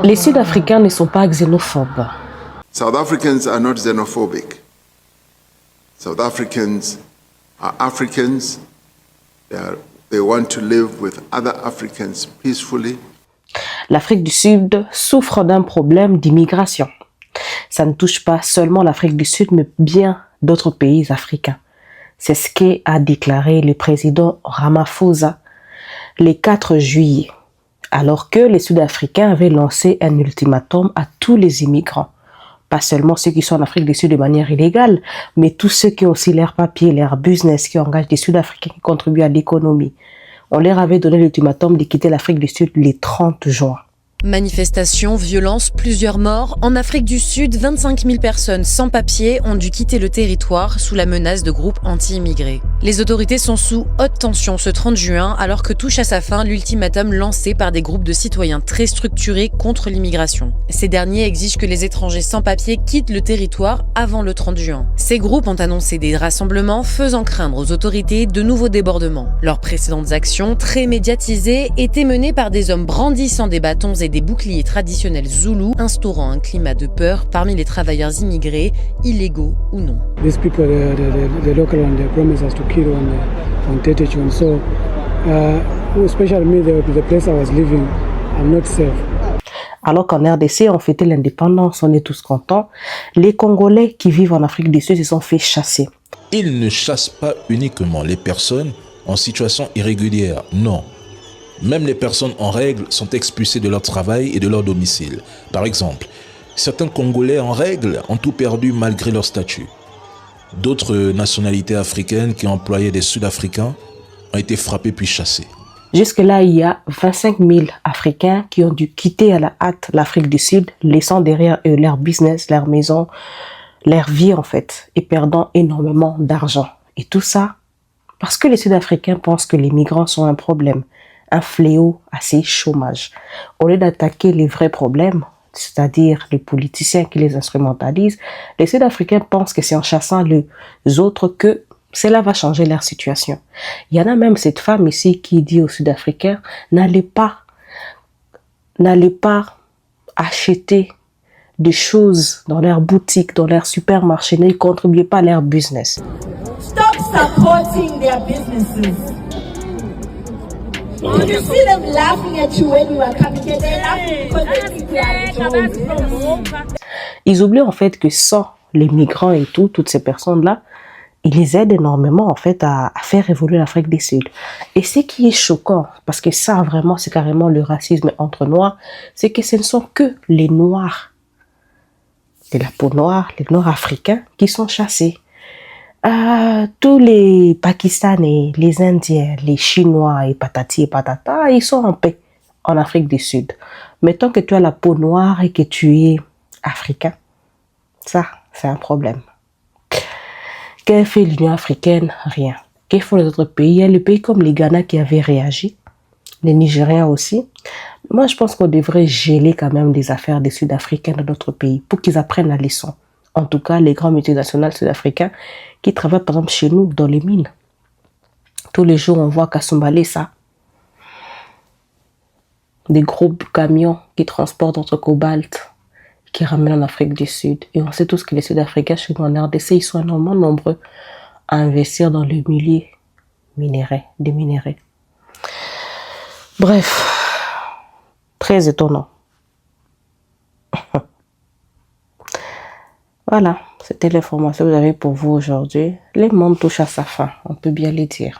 Les Sud-Africains ne sont pas xénophobes. South Africans are not xenophobic. South Africans are Africans. They want to live with other Africans peacefully. L'Afrique du Sud souffre d'un problème d'immigration. Ça ne touche pas seulement l'Afrique du Sud, mais bien d'autres pays africains. C'est ce qu'a déclaré le président Ramaphosa le 4 juillet, alors que les Sud-Africains avaient lancé un ultimatum à tous les immigrants. Pas seulement ceux qui sont en Afrique du Sud de manière illégale, mais tous ceux qui ont aussi leurs papiers, leur business, qui engagent des Sud-Africains qui contribuent à l'économie. On leur avait donné l'ultimatum de quitter l'Afrique du Sud le 30 juin. Manifestations, violences, plusieurs morts. En Afrique du Sud, 25 000 personnes sans papier ont dû quitter le territoire sous la menace de groupes anti-immigrés. Les autorités sont sous haute tension ce 30 juin alors que touche à sa fin l'ultimatum lancé par des groupes de citoyens très structurés contre l'immigration. Ces derniers exigent que les étrangers sans papier quittent le territoire avant le 30 juin. Ces groupes ont annoncé des rassemblements faisant craindre aux autorités de nouveaux débordements. Leurs précédentes actions, très médiatisées, étaient menées par des hommes brandissant des bâtons et des boucliers traditionnels zoulous, instaurant un climat de peur parmi les travailleurs immigrés, illégaux ou non. These people, the local one, they promise us to kill on 30 June. So, especially me, the place I was living, I'm not safe. Alors qu'en RDC, on fêtait l'indépendance, on est tous contents, les Congolais qui vivent en Afrique du Sud se sont fait chasser. Ils ne chassent pas uniquement les personnes en situation irrégulière, non. Même les personnes en règle sont expulsées de leur travail et de leur domicile. Par exemple, certains Congolais en règle ont tout perdu malgré leur statut. D'autres nationalités africaines qui employaient des Sud-Africains ont été frappés puis chassés. Jusque-là, il y a 25 000 Africains qui ont dû quitter à la hâte l'Afrique du Sud, laissant derrière eux leur business, leur maison, leur vie en fait, et perdant énormément d'argent. Et tout ça parce que les Sud-Africains pensent que les migrants sont un problème, un fléau à ces chômages. Au lieu d'attaquer les vrais problèmes, c'est-à-dire les politiciens qui les instrumentalisent, les Sud-Africains pensent que c'est en chassant les autres que cela va changer leur situation. Il y en a même cette femme ici qui dit aux Sud-Africains, n'allez pas acheter des choses dans leurs boutiques, dans leurs supermarchés, ne contribuez pas à leur business. Stop supporting their businesses. You see them laughing at you when you are coming here. They're laughing because they think you are joking. Ils oublient en fait que sans les migrants et toutes ces personnes-là, ils les aident énormément en fait à faire évoluer l'Afrique du Sud. Et ce qui est choquant, parce que ça vraiment c'est carrément le racisme entre noirs, c'est que ce ne sont que les noirs, de la peau noire, les noirs africains qui sont chassés. Tous les Pakistanais, les Indiens, les Chinois et patati et patata, ils sont en paix en Afrique du Sud. Mais tant que tu as la peau noire et que tu es africain, ça, c'est un problème. Qu'a fait l'Union africaine? Rien. Qu'est-ce que font les autres pays? Il y a les pays comme les Ghana qui avaient réagi, les Nigériens aussi. Moi, je pense qu'on devrait geler quand même des affaires des Sud-Africains dans d'autres pays pour qu'ils apprennent la leçon. En tout cas, les grands multinationales sud-africains qui travaillent par exemple chez nous dans les mines. Tous les jours, on voit Kasumbalé, ça. Des gros camions qui transportent notre cobalt, qui ramènent en Afrique du Sud. Et on sait tous que les Sud-Africains chez nous en RDC, ils sont énormément nombreux à investir dans le milieu des minéraux. Bref, très étonnant. Voilà, c'était l'information que vous avez pour vous aujourd'hui. Le monde touche à sa fin, on peut bien le dire.